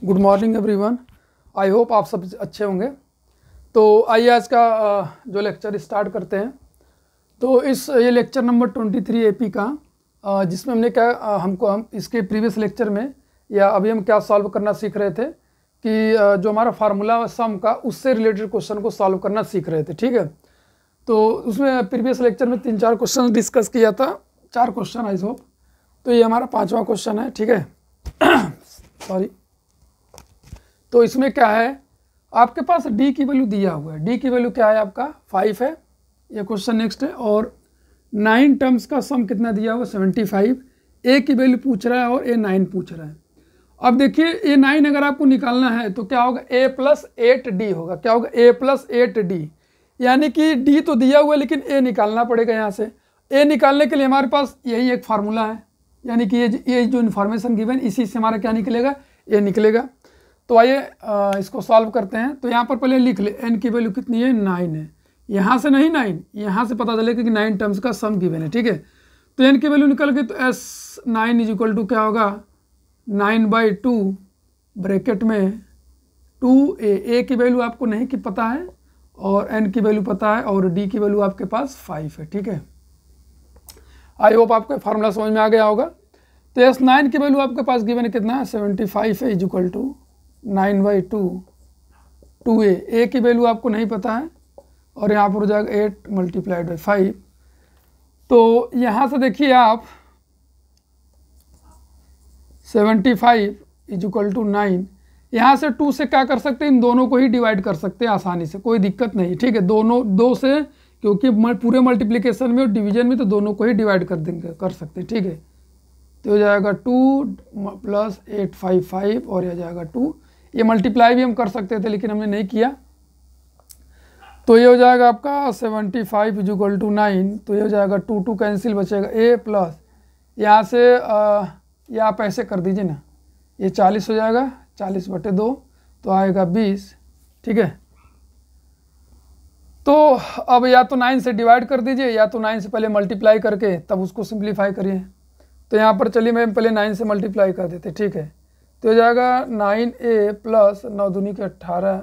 Good morning everyone. I hope आप सब अच्छे होंगे। तो आइए आज का जो लेक्चर स्टार्ट करते हैं। तो ये लेक्चर नंबर 23 एपी का, जिसमें हमने क्या हम इसके प्रीवियस लेक्चर में या अभी हम क्या सॉल्व करना सीख रहे थे कि जो हमारा फार्मूला सम का उससे रिलेटेड क्वेश्चन को सॉल्व करना सीख रहे थे। ठीक है, तो उसमें प्रीवियस लेक्चर में 3-4 क्वेश्चन डिस्कस किया था, 4 क्वेश्चन आई होप। तो ये हमारा 5वां क्वेश्चन है। ठीक है सॉरी। तो इसमें क्या है, आपके पास डी की वैल्यू दिया हुआ है। डी की वैल्यू क्या है आपका 5 है। ये क्वेश्चन नेक्स्ट है। और 9 टर्म्स का सम कितना दिया हुआ 75। ए की वैल्यू पूछ रहा है और ए 9 पूछ रहा है। अब देखिए ए 9 अगर आपको निकालना है तो क्या होगा, ए प्लस 8d होगा। क्या होगा, ए प्लस 8d, यानी कि डी तो दिया हुआ है लेकिन ए निकालना पड़ेगा यहाँ से। ए निकालने के लिए हमारे पास यही एक फार्मूला है, यानी कि ये जो इन्फॉर्मेशन गिवन इसी से हमारा क्या निकलेगा, ए निकलेगा। तो आइए इसको सॉल्व करते हैं। तो यहाँ पर पहले लिख ले एन की वैल्यू कितनी है, 9 है। यहाँ से नहीं 9, यहाँ से पता चलेगा कि 9 टर्म्स का सम गिवन है। ठीक है, तो एन की वैल्यू निकल गई। तो S9 इज इक्वल टू क्या होगा, 9/2 ब्रैकेट में 2a। ए की वैल्यू आपको नहीं कि पता है और एन की वैल्यू पता है और डी की वैल्यू आपके पास 5 है। ठीक है, आई होप आपको फार्मूला समझ में आ गया होगा। तो S9 की वैल्यू आपके पास गिवन है कितना है, 75 है, इज इक्वल टू 9/2 2a। ए की वैल्यू आपको नहीं पता है और यहाँ पर हो जाएगा 8 × 5। तो यहाँ से देखिए आप 75 इज इक्वल टू 9, यहाँ से 2 से क्या कर सकते हैं, इन दोनों को ही डिवाइड कर सकते हैं आसानी से, कोई दिक्कत नहीं। ठीक है, दोनों 2 से, क्योंकि पूरे मल्टीप्लिकेशन में और डिवीजन में तो दोनों को ही डिवाइड कर देंगे, कर सकते हैं। ठीक है, तो हो जाएगा 2 + 8 5 और यह जाएगा 2। ये मल्टीप्लाई भी हम कर सकते थे लेकिन हमने नहीं किया। तो ये हो जाएगा आपका 75 इज इक्वल टू 9। तो ये हो जाएगा 2 कैंसिल, बचेगा a प्लस, यहाँ से ये आप ऐसे कर दीजिए ना, ये 40 हो जाएगा, 40/2 तो आएगा 20। ठीक है, तो अब या तो 9 से डिवाइड कर दीजिए या तो 9 से पहले मल्टीप्लाई करके तब उसको सिंप्लीफाई करिए। तो यहाँ पर चलिए मैं पहले 9 से मल्टीप्लाई कर देते। ठीक है, तो हो जाएगा 9a प्लस 9 दूनी के 18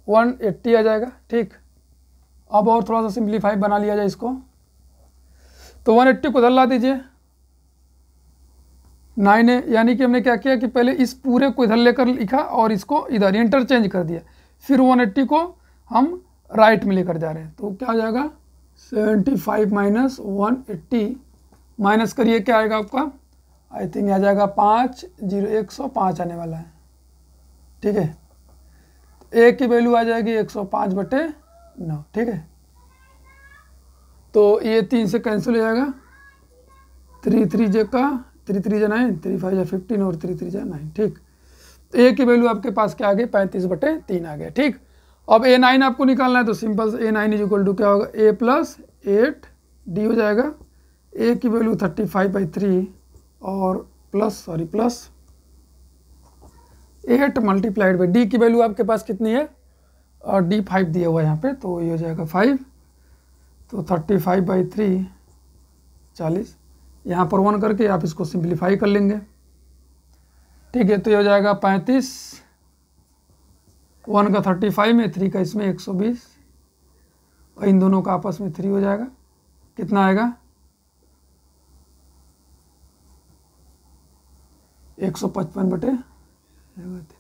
180 आ जाएगा। ठीक, अब और थोड़ा सा सिंप्लीफाई बना लिया जाए इसको। तो 180 को इधर ला दीजिए, 9 है, यानी कि हमने क्या किया कि पहले इस पूरे को इधर लेकर लिखा और इसको इधर इंटरचेंज कर दिया, फिर 180 को हम राइट में लेकर जा रहे हैं। तो क्या आ जाएगा 75 - 180 माइनस करिए, क्या आएगा आपका, आई थिंक आ जाएगा 5 0 105 आने वाला है। ठीक है, ए की वैल्यू आ जाएगी 105/9। ठीक है, तो ये 3 से कैंसिल हो जाएगा, 3 3 जा 9, 3 5 जा 15 और 3 3 जा 9। ठीक, तो ए की वैल्यू आपके पास क्या आ गई, 35/3 आ गया। ठीक, अब A9 आपको निकालना है तो सिंपल से A9 इज इक्वल टू क्या होगा, a + 8d हो जाएगा। ए की वैल्यू 35/3 और प्लस 8 × डी की वैल्यू आपके पास कितनी है, और डी 5 दिया हुआ है यहाँ पे, तो ये हो जाएगा 5। तो 35/3 40, यहाँ पर 1 करके आप इसको सिंप्लीफाई कर लेंगे। ठीक है, तो ये हो जाएगा 35, 1 का 35 में, 3 का इसमें 120 और इन दोनों का आपस में 3 हो जाएगा, कितना आएगा 155/।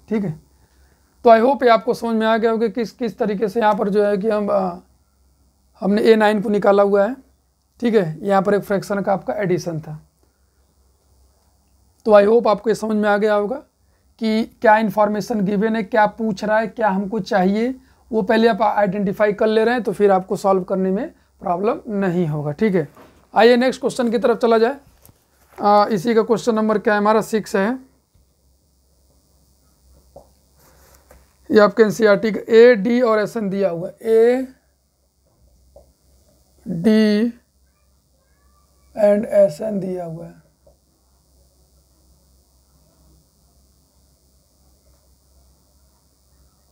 ठीक है, तो आई होप ये आपको समझ में आ गया होगा कि किस तरीके से यहाँ पर जो है कि हमने A9 को निकाला हुआ है। ठीक है, यहाँ पर एक फ्रैक्शन का आपका एडिशन था। तो आई होप आपको ये समझ में आ गया होगा कि क्या इन्फॉर्मेशन गिवन है, क्या पूछ रहा है, क्या हमको चाहिए, वो पहले आप आइडेंटिफाई कर ले रहे हैं तो फिर आपको सॉल्व करने में प्रॉब्लम नहीं होगा। ठीक है, आइए नेक्स्ट क्वेश्चन की तरफ चला जाए। इसी का क्वेश्चन नंबर क्या है हमारा 6 है। ये आपके एनसीईआरटी का ए डी और एस एन दिया हुआ है, a d and s n दिया हुआ है।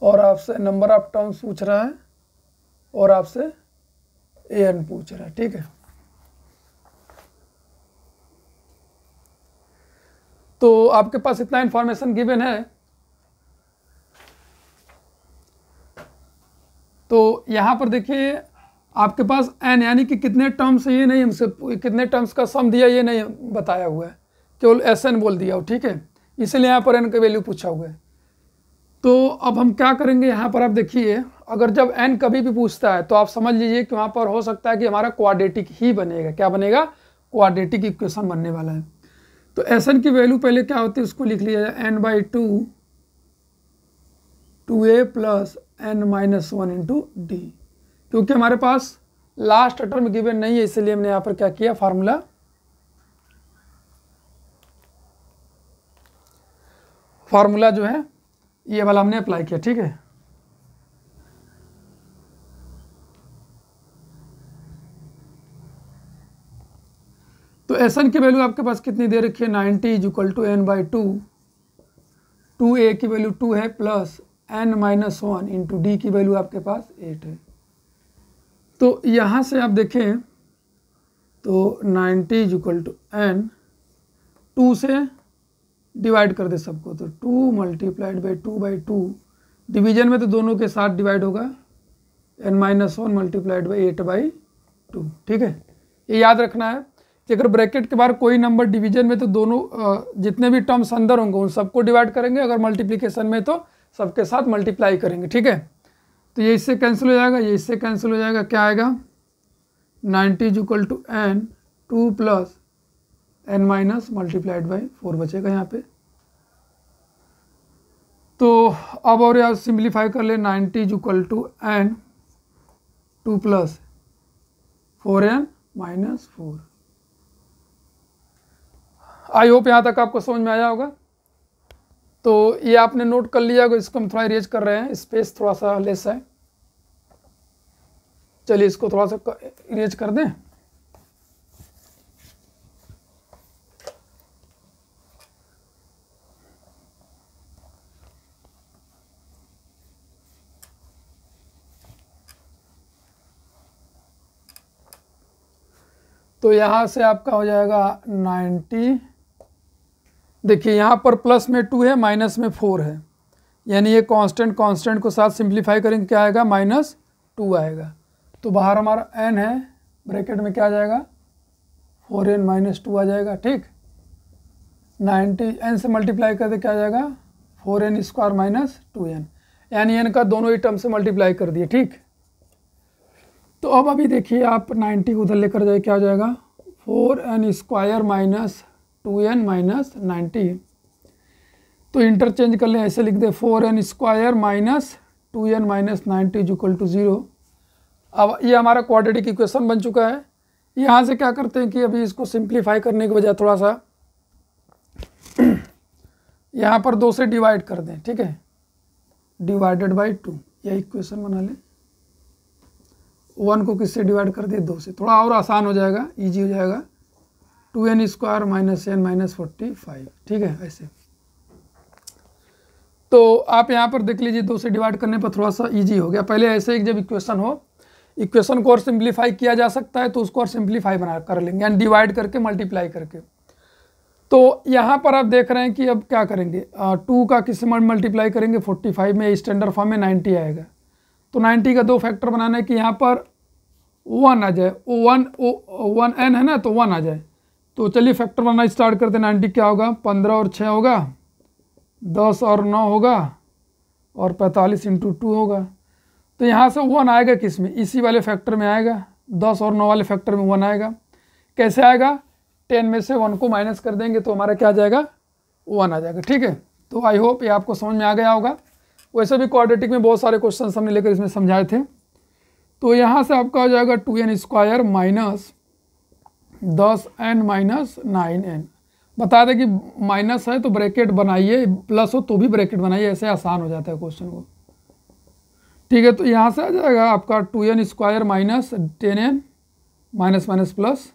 और आपसे नंबर ऑफ टर्म्स पूछ रहा है और आपसे ए एन पूछ रहा है। ठीक है, तो आपके पास इतना इन्फॉर्मेशन गिवन है तो यहाँ पर देखिए आपके पास n यानी कि कितने टर्म्स है ये नहीं, हमसे कितने टर्म्स का सम दिया ये नहीं बताया हुआ है, केवल SN बोल दिया हो, ठीक है, इसलिए यहाँ पर n का वैल्यू पूछा हुआ है। तो अब हम क्या करेंगे, यहाँ पर आप देखिए अगर जब n कभी भी पूछता है तो आप समझ लीजिए कि वहाँ पर हो सकता है कि हमारा क्वाड्रेटिक ही बनेगा। क्या बनेगा? क्वाड्रेटिक इक्वेशन बनने वाला है। तो SN की वैल्यू पहले क्या होती है उसको लिख लिया जाए, n/2 2a plus n-1 into D. क्योंकि हमारे पास लास्ट टर्म गिवन नहीं है इसलिए हमने यहाँ पर क्या किया, फार्मूला जो है ये वाला हमने अप्लाई किया, ठीक है। तो SN की वैल्यू आपके पास कितनी दे रखी है, 90 = n/2, 2a की वैल्यू 2 है प्लस n-1 इंटू डी की वैल्यू आपके पास 8 है। तो यहाँ से आप देखें तो 90 = n, 2 से डिवाइड कर दे सबको, तो 2 × 2/2, डिवीजन में तो दोनों के साथ डिवाइड होगा, n-1 × 8/2, ठीक है। ये याद रखना है कि अगर ब्रैकेट के बाहर कोई नंबर डिवीजन में तो दोनों जितने भी टर्म्स अंदर होंगे उन सबको डिवाइड करेंगे, अगर मल्टीप्लिकेशन में तो सबके साथ मल्टीप्लाई करेंगे, ठीक है। तो ये इससे कैंसिल हो जाएगा, ये इससे कैंसिल हो जाएगा, क्या आएगा 90 = n 2 प्लस n- -4 बचेगा यहाँ पे। तो अब और यार सिंप्लीफाई कर ले, 90 = n 2 plus 4n-4। I hope यहाँ तक आपको समझ में आया होगा। तो ये आपने नोट कर लिया होगा, इसको हम थोड़ा इरेज कर रहे हैं, स्पेस थोड़ा सा लेस है, चलिए इसको थोड़ा सा इरेज कर दें। तो यहाँ से आपका हो जाएगा 90, देखिए यहाँ पर प्लस में 2 है, माइनस में 4 है, यानी ये कांस्टेंट को साथ सिंप्लीफाई करेंगे क्या आएगा, -2 आएगा। तो बाहर हमारा n है, ब्रैकेट में क्या आ जाएगा 4n - 2 आ जाएगा, ठीक। 90 n से मल्टीप्लाई करते क्या आ जाएगा 4n² - 2n, यानी n का दोनों ही टर्म से मल्टीप्लाई कर दिए, ठीक। तो अब अभी देखिए आप 90 उधर लेकर जाए, क्या हो जाएगा 4n² - 2n - 90। तो इंटरचेंज कर लें, ऐसे लिख दे 4n² - 2n - 90 = 0। अब ये हमारा क्वाड्रेटिक इक्वेशन बन चुका है। यहाँ से क्या करते हैं कि अभी इसको सिंप्लीफाई करने के बजाय थोड़ा सा यहाँ पर 2 से डिवाइड कर दें, ठीक है, /2, यह इक्वेशन बना लें। 1 को किससे डिवाइड कर दिए, 2 से, थोड़ा और आसान हो जाएगा, इजी हो जाएगा। 2n² - n - 45, ठीक है, ऐसे। तो आप यहाँ पर देख लीजिए 2 से डिवाइड करने पर थोड़ा सा इजी हो गया। पहले ऐसे एक जब इक्वेशन हो, इक्वेशन को और सिंप्लीफाई किया जा सकता है तो उसको और सिंप्लीफाई बना कर लेंगे, यानी डिवाइड करके मल्टीप्लाई करके। तो यहाँ पर आप देख रहे हैं कि अब क्या करेंगे, 2 का किससे मल्टीप्लाई करेंगे 45 में, स्टैंडर्ड फॉर्म में 90 आएगा। तो 90 का 2 फैक्टर बनाना है कि यहाँ पर 1 आ जाए, 1n है ना, तो 1 आ जाए। तो चलिए फैक्टर बनाना स्टार्ट करते हैं। 90 क्या होगा, 15 और 6 होगा, 10 और 9 होगा, और 45 × 2 होगा। तो यहाँ से 1 आएगा किस में, इसी वाले फैक्टर में आएगा, 10 और 9 वाले फैक्टर में 1 आएगा। कैसे आएगा, 10 में से 1 को माइनस कर देंगे तो हमारा क्या आ जाएगा 1 आ जाएगा, ठीक है। तो आई होप ये आपको समझ में आ गया होगा। वैसे भी क्वाड्रेटिक में बहुत सारे क्वेश्चन हमने लेकर इसमें समझाए थे। तो यहाँ से आपका हो जाएगा 2n² - 10n - 9n। बता दें कि माइनस है तो ब्रैकेट बनाइए, प्लस हो तो भी ब्रैकेट बनाइए, ऐसे आसान हो जाता है क्वेश्चन को, ठीक है। तो यहाँ से आ जाएगा आपका 2n² - 10n माइनस प्लस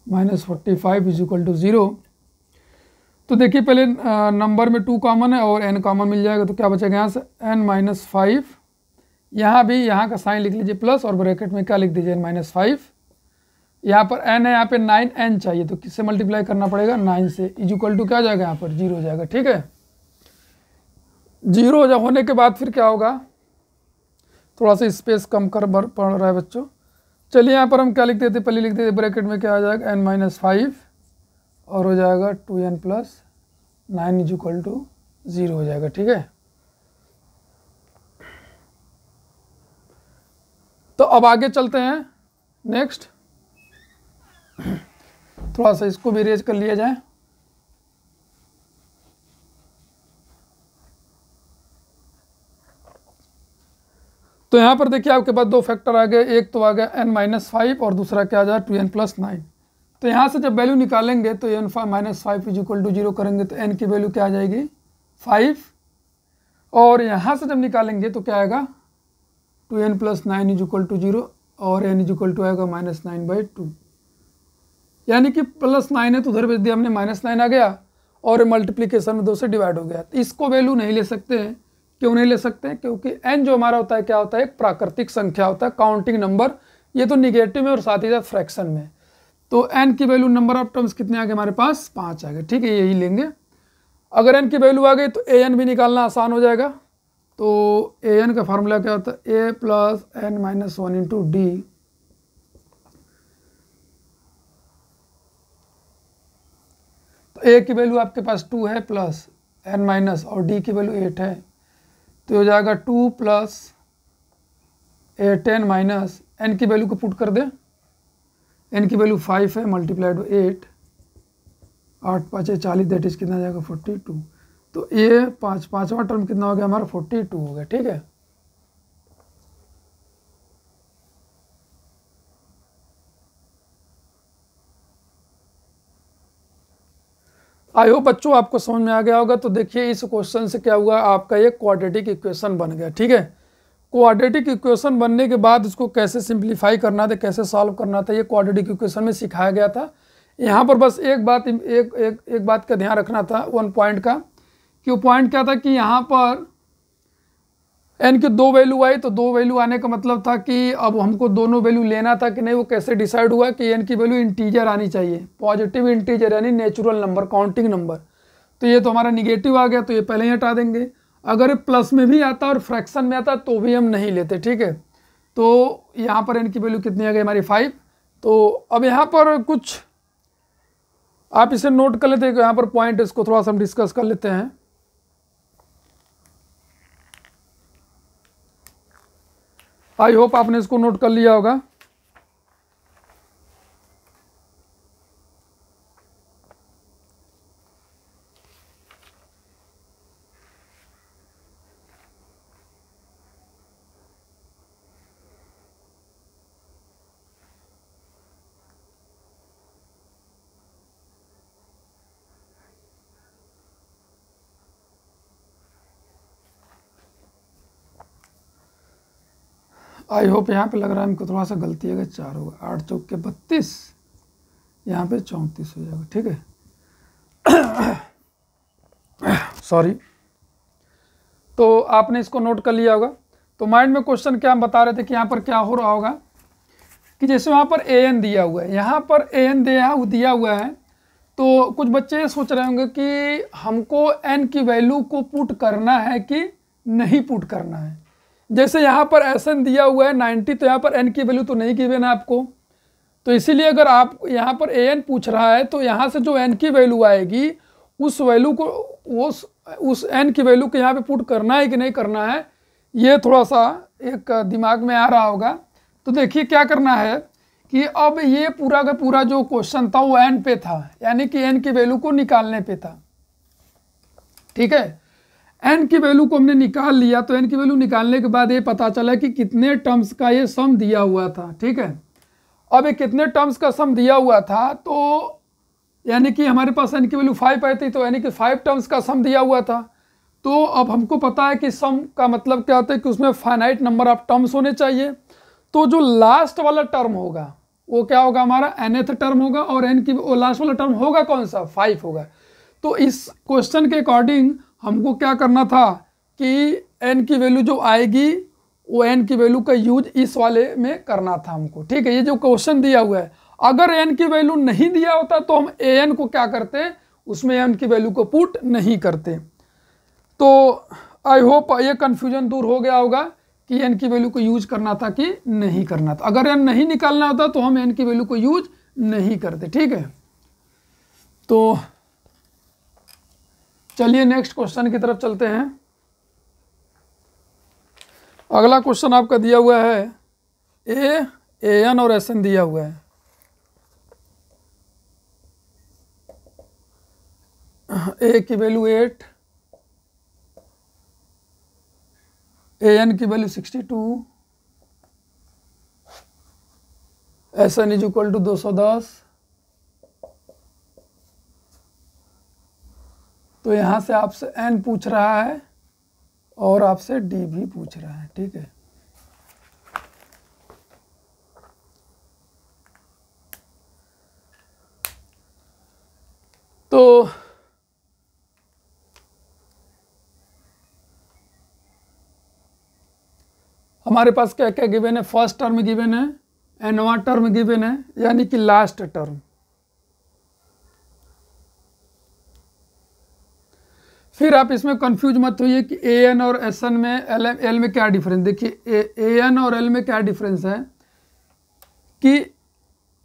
-45 = 0। तो देखिए पहले नंबर में 2 कॉमन है और n कॉमन मिल जाएगा, तो क्या बचेगा यहाँ से n - 5, यहाँ भी यहाँ का साइन लिख लीजिए प्लस, और ब्रैकेट में क्या लिख दीजिए -5। यहाँ पर n है, यहाँ पे 9n चाहिए, तो किससे मल्टीप्लाई करना पड़ेगा 9 से, = क्या हो जाएगा यहाँ पर 0 हो जाएगा, ठीक है। 0 जब होने के बाद फिर क्या होगा, थोड़ा सा स्पेस कम कर पड़ रहा है बच्चों। चलिए यहाँ पर हम क्या लिख देते, पहले लिख देते ब्रैकेट में क्या आ जाएगा n-5 और हो जाएगा 2n + 9 = 0 हो जाएगा। ठीक है, तो अब आगे चलते हैं नेक्स्ट। थोड़ा सा इसको भी रेज कर लिया जाए। तो यहाँ पर देखिए आपके पास दो फैक्टर आ गए, एक तो आ गया n-5 और दूसरा क्या आ जाए 2n + 9। तो यहाँ से जब वैल्यू निकालेंगे तो n-5 = 0 करेंगे तो n की वैल्यू क्या आ जाएगी 5, और यहाँ से जब निकालेंगे तो क्या आएगा 2n + 9 = 0 और n = आएगा -9/2, यानी कि +9 है तो उधर भेज दिया हमने, -9 आ गया और मल्टीप्लिकेशन में 2 से डिवाइड हो गया। तो इसको वैल्यू नहीं ले सकते हैं। क्यों नहीं ले सकते हैं? क्योंकि n जो हमारा होता है क्या होता है, एक प्राकृतिक संख्या होता है, काउंटिंग नंबर। ये तो निगेटिव में और साथ ही साथ फ्रैक्शन में। तो n की वैल्यू नंबर ऑफ टर्म्स कितने आ गए हमारे पास 5 आ गए। ठीक है, यही लेंगे। अगर n की वैल्यू आ गई तो an भी निकालना आसान हो जाएगा। तो an का फार्मूला क्या होता है, a + n-1 × d। तो a की वैल्यू आपके पास 2 है प्लस n- और d की वैल्यू 8 है, तो हो जाएगा 2 + 8n - n की वैल्यू को पुट कर दे, n की वैल्यू 5 है मल्टीप्लाइड 8, 8 × 5 = 40, दैट इज कितना जाएगा 42। तो ये पाँचवा टर्म कितना हो गया हमारा 42 हो गया। ठीक है, आई होप बच्चों आपको समझ में आ गया होगा। तो देखिए इस क्वेश्चन से क्या हुआ, आपका ये क्वाड्रेटिक इक्वेशन बन गया। ठीक है, क्वाड्रेटिक इक्वेशन बनने के बाद इसको कैसे सिंप्लीफाई करना था, कैसे सॉल्व करना था, ये क्वाड्रेटिक इक्वेशन में सिखाया गया था। यहाँ पर बस एक बात का ध्यान रखना था, 1 पॉइंट का, कि वो पॉइंट क्या था कि यहाँ पर n की 2 वैल्यू आई, तो 2 वैल्यू आने का मतलब था कि अब हमको दोनों वैल्यू लेना था कि नहीं। वो कैसे डिसाइड हुआ कि n की वैल्यू इंटीजर आनी चाहिए, पॉजिटिव इंटीजर यानी नेचुरल नंबर, काउंटिंग नंबर। तो ये तो हमारा निगेटिव आ गया, तो ये पहले ही हटा देंगे। अगर प्लस में भी आता और फ्रैक्शन में आता तो भी हम नहीं लेते। ठीक है, तो यहाँ पर n की वैल्यू कितनी आ गई हमारी 5। तो अब यहाँ पर कुछ आप इसे नोट कर लेते हैं, यहाँ पर पॉइंट, इसको थोड़ा सा हम डिस्कस कर लेते हैं। आई होप आपने इसको नोट कर लिया होगा। आई होप यहाँ पे लग रहा है हमको थोड़ा सा गलती है, 4 होगा, 8 × 4 = 32, यहाँ पे 34 हो जाएगा। ठीक है, सॉरी। तो आपने इसको नोट कर लिया होगा। तो माइंड में क्वेश्चन क्या हम बता रहे थे कि यहाँ पर क्या हो रहा होगा कि जैसे वहाँ पर an दिया हुआ है, यहाँ पर an दिया हुआ है, तो कुछ बच्चे ये सोच रहे होंगे कि हमको n की वैल्यू को पुट करना है कि नहीं पुट करना है। जैसे यहाँ पर Sn दिया हुआ है 90, तो यहाँ पर n की वैल्यू तो नहीं गिवन है आपको, तो इसीलिए अगर आप यहाँ पर an पूछ रहा है तो यहाँ से जो n की वैल्यू आएगी उस वैल्यू को उस n की वैल्यू को यहाँ पे पुट करना है कि नहीं करना है, ये थोड़ा सा एक दिमाग में आ रहा होगा। तो देखिए क्या करना है कि अब ये पूरा का पूरा जो क्वेश्चन था वो n पे था, यानी कि n की वैल्यू को निकालने पे था। ठीक है, n की वैल्यू को हमने निकाल लिया, तो n की वैल्यू निकालने के बाद ये पता चला कि कितने टर्म्स का ये सम दिया हुआ था। ठीक है, अब ये कितने टर्म्स का सम दिया हुआ था, तो यानी कि हमारे पास n की वैल्यू 5 आई थी, तो यानी कि 5 टर्म्स का सम दिया हुआ था। तो अब हमको पता है कि सम का मतलब क्या होता है कि उसमें फाइनाइट नंबर ऑफ टर्म्स होने चाहिए। तो जो लास्ट वाला टर्म होगा वो क्या होगा हमारा nth टर्म होगा, और n की वो लास्ट वाला टर्म होगा कौन सा 5 होगा। तो इस क्वेश्चन के अकॉर्डिंग हमको क्या करना था कि n की वैल्यू जो आएगी वो n की वैल्यू का यूज इस वाले में करना था हमको। ठीक है, ये जो क्वेश्चन दिया हुआ है, अगर n की वैल्यू नहीं दिया होता तो हम an को क्या करते, उसमें n की वैल्यू को पुट नहीं करते। तो आई होप ये कन्फ्यूजन दूर हो गया होगा कि n की वैल्यू को यूज करना था कि नहीं करना था। अगर n नहीं निकालना होता तो हम n की वैल्यू को यूज नहीं करते, ठीक है। तो चलिए नेक्स्ट क्वेश्चन की तरफ चलते हैं। अगला क्वेश्चन आपका दिया हुआ है an और Sn दिया हुआ है। a की वैल्यू 8, an की value 62, Sn is equal to 210। तो यहाँ से आपसे n पूछ रहा है और आपसे d भी पूछ रहा है, ठीक है। तो हमारे पास क्या क्या गिवन है, फर्स्ट टर्म गिवन है, nवां टर्म गिवन है, यानी कि लास्ट टर्म। फिर आप इसमें कंफ्यूज मत होइए कि an और Sn में l में क्या डिफरेंस। देखिए an और l में क्या डिफरेंस है कि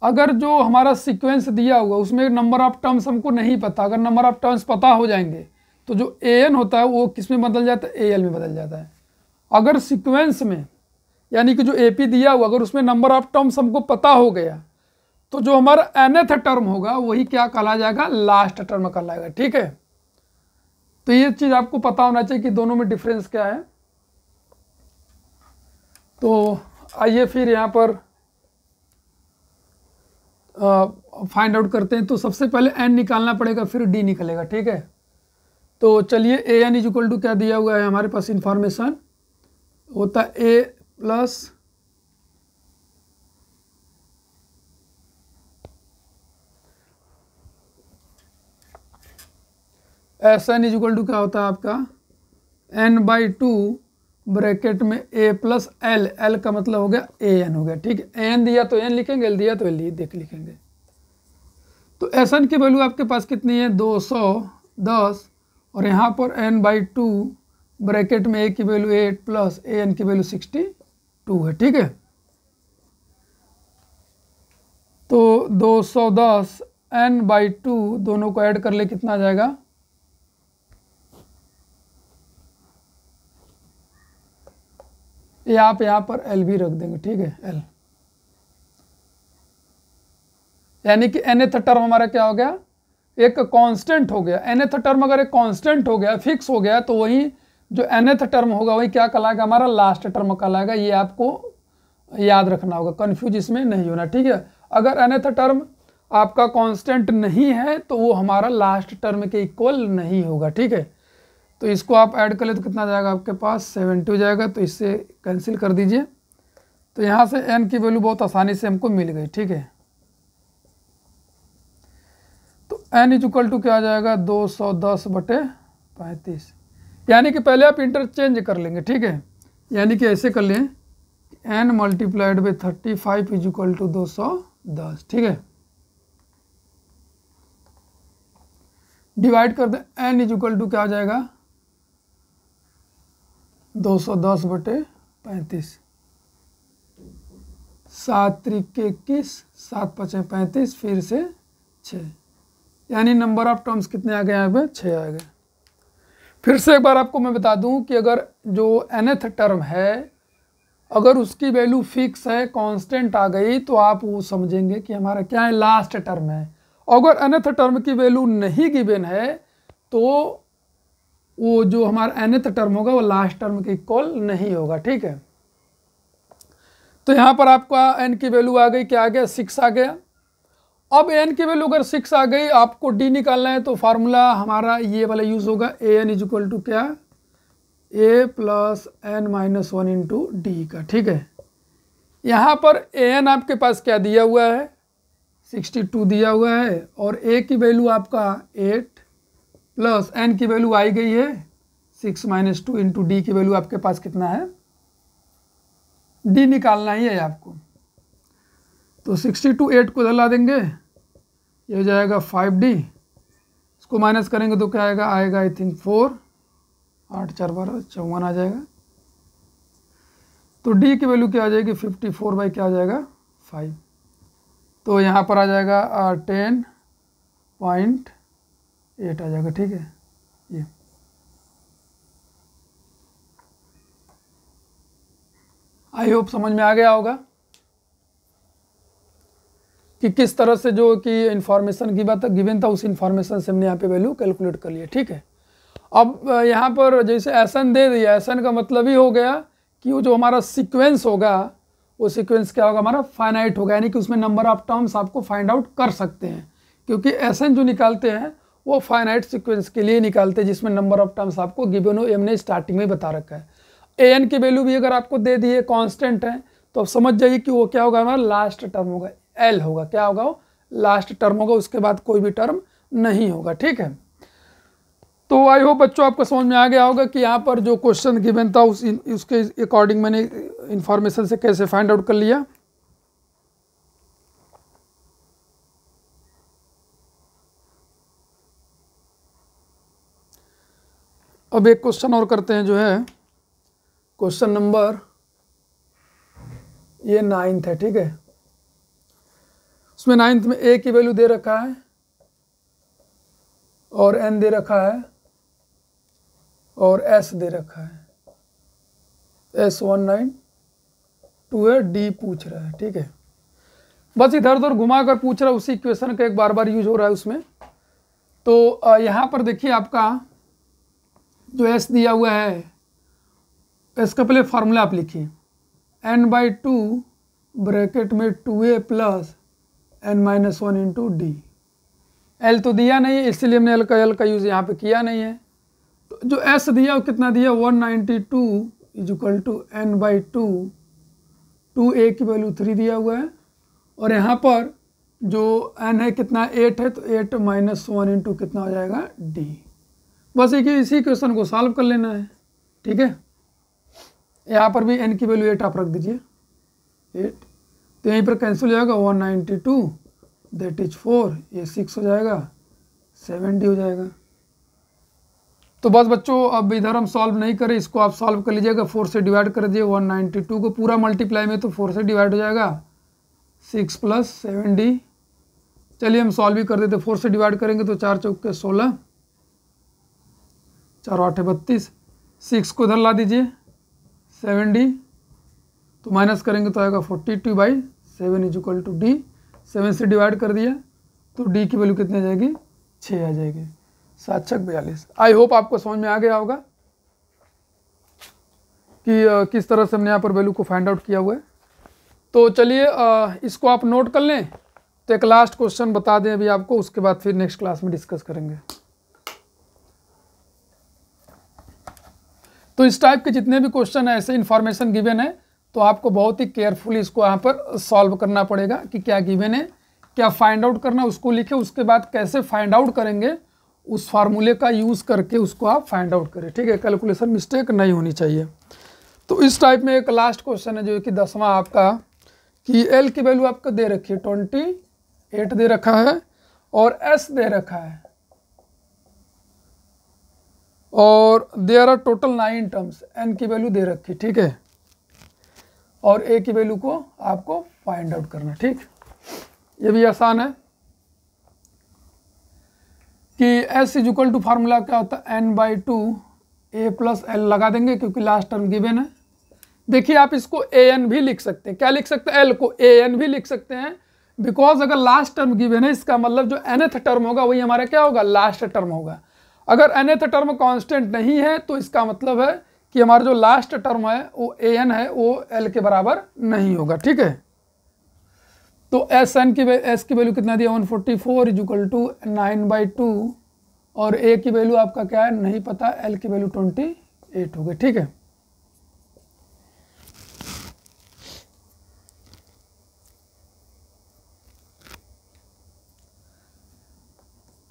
अगर जो हमारा सीक्वेंस दिया हुआ उसमें नंबर ऑफ टर्म्स हमको नहीं पता, अगर नंबर ऑफ टर्म्स पता हो जाएंगे तो जो an होता है वो किस में बदल जाता है, al में बदल जाता है। अगर सीक्वेंस में यानी कि जो AP दिया हुआ अगर उसमें नंबर ऑफ टर्म्स हमको पता हो गया तो जो हमारा nth टर्म होगा वही क्या कहला जाएगा, लास्ट टर्म कहलाएगा, ठीक है। तो ये चीज़ आपको पता होना चाहिए कि दोनों में डिफरेंस क्या है। तो आइए फिर यहाँ पर फाइंड आउट करते हैं। तो सबसे पहले n निकालना पड़ेगा, फिर d निकलेगा, ठीक है। तो चलिए an इज इक्वल टू क्या दिया हुआ है हमारे पास, इंफॉर्मेशन होता है a plus Sn is equal to क्या होता है आपका n/2 ब्रैकेट में a प्लस l, l का मतलब हो गया an हो गया, ठीक है। an दिया तो n लिखेंगे, l दिया तो l देख लिखेंगे। तो Sn की वैल्यू आपके पास कितनी है, 210, और यहाँ पर n/2 ब्रैकेट में a की वैल्यू 8 प्लस an की वैल्यू 62 है, ठीक है। तो 210 n/2 दोनों को ऐड कर ले कितना आ जाएगा, ये आप यहाँ पर l भी रख देंगे, ठीक है, l। यानी कि nth टर्म हमारा क्या हो गया, एक कांस्टेंट हो गया। nth टर्म अगर एक कांस्टेंट हो गया, फिक्स हो गया, तो वही जो nth टर्म होगा वही क्या कहलाएगा, हमारा लास्ट टर्म कहलाएगा। ये आपको याद रखना होगा, कंफ्यूज इसमें नहीं होना, ठीक है। अगर nth टर्म आपका कांस्टेंट नहीं है तो वो हमारा लास्ट टर्म के इक्वल नहीं होगा, ठीक है। तो इसको आप ऐड कर ले तो कितना जाएगा आपके पास, 70 हो जाएगा। तो इससे कैंसिल कर दीजिए। तो यहाँ से n की वैल्यू बहुत आसानी से हमको मिल गई, ठीक है। तो n इज इक्वल टू क्या आ जाएगा, 210/35। यानी कि पहले आप इंटरचेंज कर लेंगे, ठीक है। यानी कि ऐसे कर लें n multiplied by 35 is equal to 210, ठीक है। डिवाइड कर दें, n इज इक्वल टू क्या आ जाएगा, 210/35। 7 त्रिक 21, 7 5 35, फिर से 6, यानी नंबर ऑफ टर्म्स कितने आ गए यहाँ पे, 6 आ गए। फिर से एक बार आपको मैं बता दूं कि अगर जो nth टर्म है अगर उसकी वैल्यू फिक्स है, कांस्टेंट आ गई, तो आप वो समझेंगे कि हमारा क्या है, लास्ट टर्म है। अगर nth टर्म की वैल्यू नहीं गिवन है तो वो जो हमारा nth टर्म होगा वो लास्ट टर्म के इक्वल नहीं होगा, ठीक है। तो यहाँ पर आपका n की वैल्यू आ गई, क्या आ गया, 6 आ गया। अब n की वैल्यू अगर 6 आ गई, आपको d निकालना है, तो फार्मूला हमारा ये वाला यूज होगा, an इज इक्वल टू क्या, a plus n-1 into D का, ठीक है। यहाँ पर an आपके पास क्या दिया हुआ है, 62 दिया हुआ है, और a की वैल्यू आपका 8 प्लस n की वैल्यू आई गई है 6 - 2 इंटू डी की वैल्यू आपके पास कितना है, d निकालना ही है आपको। तो 62 8 को इधर ला देंगे, ये हो जाएगा 5d, इसको माइनस करेंगे तो क्या आएगा आई थिंक 4, 8 4 12 54 आ जाएगा। तो डी की वैल्यू क्या आ जाएगी 54 बाई क्या आ जाएगा 5, तो यहाँ पर आ जाएगा 10.8 आ जाएगा। ठीक है, ये आई होप समझ में आ गया होगा कि किस तरह से जो कि इन्फॉर्मेशन गिवन था उस इन्फॉर्मेशन से हमने यहाँ पे वैल्यू कैलकुलेट कर लिया। ठीक है, अब यहाँ पर जैसे एसन दे दिया, एसन का मतलब ही हो गया कि वो जो हमारा सीक्वेंस होगा वो सीक्वेंस क्या होगा, हमारा फाइनाइट होगा, यानी कि उसमें नंबर ऑफ टर्म्स आपको फाइंड आउट कर सकते हैं, क्योंकि एसन जो निकालते हैं वो फाइनाइट सीक्वेंस के लिए निकालते हैं जिसमें नंबर ऑफ टर्म्स आपको गिवन हो, हमने स्टार्टिंग में बता रखा है। एन की वैल्यू भी अगर आपको दे दी है कांस्टेंट है तो अब समझ जाइए कि वो क्या होगा, हमारा लास्ट टर्म होगा, एल होगा, क्या होगा वो लास्ट टर्म होगा, उसके बाद कोई भी टर्म नहीं होगा। ठीक है, तो आई होप बच्चों आपको समझ में आ गया होगा कि यहाँ पर जो क्वेश्चन गिवन था उसके अकॉर्डिंग मैंने इंफॉर्मेशन से कैसे फाइंड आउट कर लिया। अब एक क्वेश्चन और करते हैं, जो है क्वेश्चन नंबर ये 9th है। ठीक है, उसमें 9th में ए की वैल्यू दे रखा है और एन दे रखा है और एस दे रखा है, S192 है, डी पूछ रहा है। ठीक है, बस इधर उधर घुमा कर पूछ रहा है, उसी इक्वेशन का एक बार बार यूज हो रहा है उसमें। तो यहाँ पर देखिए आपका जो एस दिया हुआ है, इसका पहले फार्मूला आप लिखिए, n/2 ब्रैकेट में 2a plus n-1 into D. L तो दिया नहीं है इसलिए हमने एल का यूज़ यहाँ पे किया नहीं है। तो जो एस दिया वो कितना दिया 192 इक्वल टू n/2, 2a की वैल्यू 3 दिया हुआ है और यहाँ पर जो n है कितना 8 है, तो 8 - 1 इंटू कितना हो जाएगा d। बस एक इसी क्वेश्चन को सॉल्व कर लेना है। ठीक है, यहाँ पर भी n की वैल्यू 8 आप रख दीजिए, 8, तो यहीं पर कैंसिल हो जाएगा, 192 दैट इज 4, ये 6 हो जाएगा, 7d हो जाएगा। तो बस बच्चों अब इधर हम सॉल्व नहीं करें, इसको आप सॉल्व कर लीजिएगा, 4 से डिवाइड कर दीजिए, 192 को पूरा मल्टीप्लाई में तो 4 से डिवाइड हो जाएगा, 6 + 7d। चलिए हम सॉल्व भी कर देते, 4 से डिवाइड करेंगे तो 4 चौके 16, 4 8 32, 6 को इधर ला दीजिए 7d, तो माइनस करेंगे तो आएगा 42/7 इक्वल टू डी। 7 से डिवाइड कर दिया तो डी की वैल्यू कितनी आ जाएगी 6 आ जाएगी, 7 × 42। आई होप आपको समझ में आ गया होगा कि किस तरह से हमने यहाँ पर वैल्यू को फाइंड आउट किया हुआ है। तो चलिए इसको आप नोट कर लें, तो एक लास्ट क्वेश्चन बता दें अभी आपको, उसके बाद फिर नेक्स्ट क्लास में डिस्कस करेंगे। तो इस टाइप के जितने भी क्वेश्चन है, ऐसे इन्फॉर्मेशन गिवन है, तो आपको बहुत ही केयरफुली इसको यहाँ पर सॉल्व करना पड़ेगा कि क्या गिवन है, क्या फाइंड आउट करना, उसको लिखे, उसके बाद कैसे फाइंड आउट करेंगे उस फार्मूले का यूज़ करके उसको आप फाइंड आउट करें। ठीक है, कैलकुलेशन मिस्टेक नहीं होनी चाहिए। तो इस टाइप में एक लास्ट क्वेश्चन है जो कि 10वां आपका, कि एल की वैल्यू आपको दे रखी है 28 दे रखा है और एस दे रखा है और there are total 9 terms, n की वैल्यू दे रखी। ठीक है, और ए की वैल्यू को आपको फाइंड आउट करना। ठीक, ये भी आसान है कि एस इक्वल टू फार्मूला क्या होता है, n/2 a + l लगा देंगे क्योंकि लास्ट टर्म गिवन है। देखिए आप इसको an भी लिख सकते हैं, क्या लिख सकते हैं, l को an भी लिख सकते हैं, बिकॉज अगर लास्ट टर्म गिवन है इसका मतलब जो nth टर्म होगा वही हमारा क्या होगा, लास्ट टर्म होगा। अगर nth टर्म कांस्टेंट नहीं है तो इसका मतलब है कि हमारा जो लास्ट टर्म है वो an है, वो l के बराबर नहीं होगा। ठीक है, तो एस की वैल्यू कितना दिया 144 इक्वल टू 9/2 और a की वैल्यू आपका क्या है नहीं पता, l की वैल्यू 28 हो गई। ठीक है,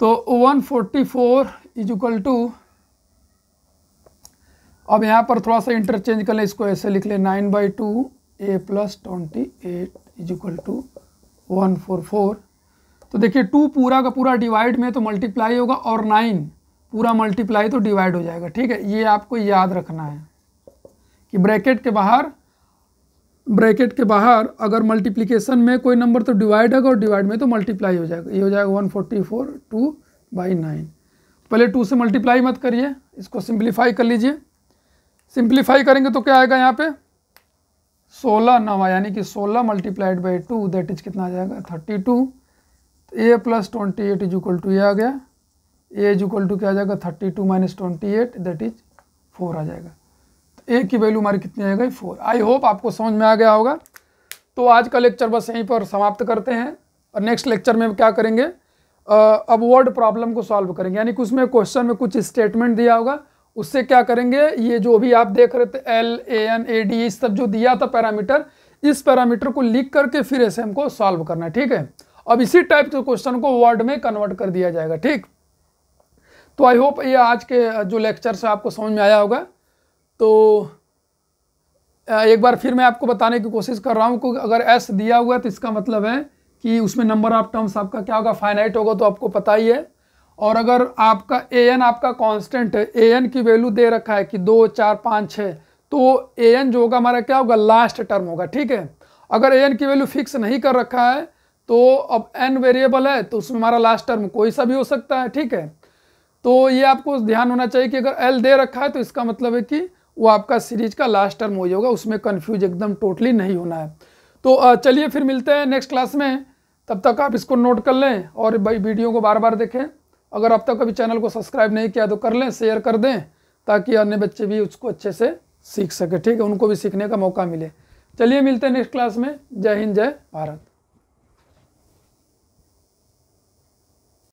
तो 144 इक्वल टू, अब यहाँ पर थोड़ा सा इंटरचेंज कर लें, इसको ऐसे लिख लें 9/2 a + 28 इक्वल टू 144। तो देखिए 2 पूरा का पूरा डिवाइड में तो मल्टीप्लाई होगा और 9 पूरा मल्टीप्लाई तो डिवाइड हो जाएगा। ठीक है, ये आपको याद रखना है कि ब्रैकेट के बाहर ब्रैकेट के बाहर अगर मल्टीप्लिकेशन में कोई नंबर तो डिवाइड होगा और डिवाइड में तो मल्टीप्लाई हो जाएगा। ये हो जाएगा 144 2/9। पहले 2 से मल्टीप्लाई मत करिए, इसको सिंप्लीफाई कर लीजिए। सिंप्लीफाई करेंगे तो क्या आएगा यहाँ पे 16 9 यानी कि 16 मल्टीप्लाइड बाई 2 दैट इज कितना आ जाएगा 32। a plus 28 is equal to ये आ गया, a इज इक्वल टू क्या आ जाएगा 32 माइनस 28 दैट इज 4 आ जाएगा। तो a की वैल्यू हमारी कितनी आएगा 4। आई होप आपको समझ में आ गया होगा। तो आज का लेक्चर बस यहीं पर समाप्त करते हैं और नेक्स्ट लेक्चर में क्या करेंगे, अब वर्ड प्रॉब्लम को सॉल्व करेंगे, यानी कि उसमें क्वेश्चन में कुछ स्टेटमेंट दिया होगा, उससे क्या करेंगे, ये जो भी आप देख रहे थे L A N A D इस सब जो दिया था पैरामीटर, इस पैरामीटर को लिख करके फिर ऐसे हमको सॉल्व करना है। ठीक है, अब इसी टाइप के क्वेश्चन को वर्ड में कन्वर्ट कर दिया जाएगा। ठीक, तो आई होप ये आज के जो लेक्चर से आपको समझ में आया होगा। तो एक बार फिर मैं आपको बताने की कोशिश कर रहा हूँ कि अगर S दिया हुआ है तो इसका मतलब है कि उसमें नंबर ऑफ टर्म्स आपका क्या होगा, फाइनाइट होगा, तो आपको पता ही है। और अगर आपका an आपका कांस्टेंट है, an की वैल्यू दे रखा है कि 2 4 5 6, तो an जो होगा हमारा क्या होगा, लास्ट टर्म होगा। ठीक है, अगर an की वैल्यू फिक्स नहीं कर रखा है तो अब n वेरिएबल है तो उसमें हमारा लास्ट टर्म कोई सा भी हो सकता है। ठीक है, तो ये आपको ध्यान होना चाहिए कि अगर l दे रखा है तो इसका मतलब है कि वो आपका सीरीज का लास्ट टर्म हो होगा, उसमें कन्फ्यूज एकदम टोटली नहीं होना है। तो चलिए फिर मिलते हैं नेक्स्ट क्लास में, तब तक आप इसको नोट कर लें और भाई वीडियो को बार बार देखें। अगर अब तक कभी चैनल को सब्सक्राइब नहीं किया तो कर लें, शेयर कर दें ताकि अन्य बच्चे भी उसको अच्छे से सीख सके। ठीक है, उनको भी सीखने का मौका मिले। चलिए मिलते हैं नेक्स्ट क्लास में। जय हिंद, जय भारत।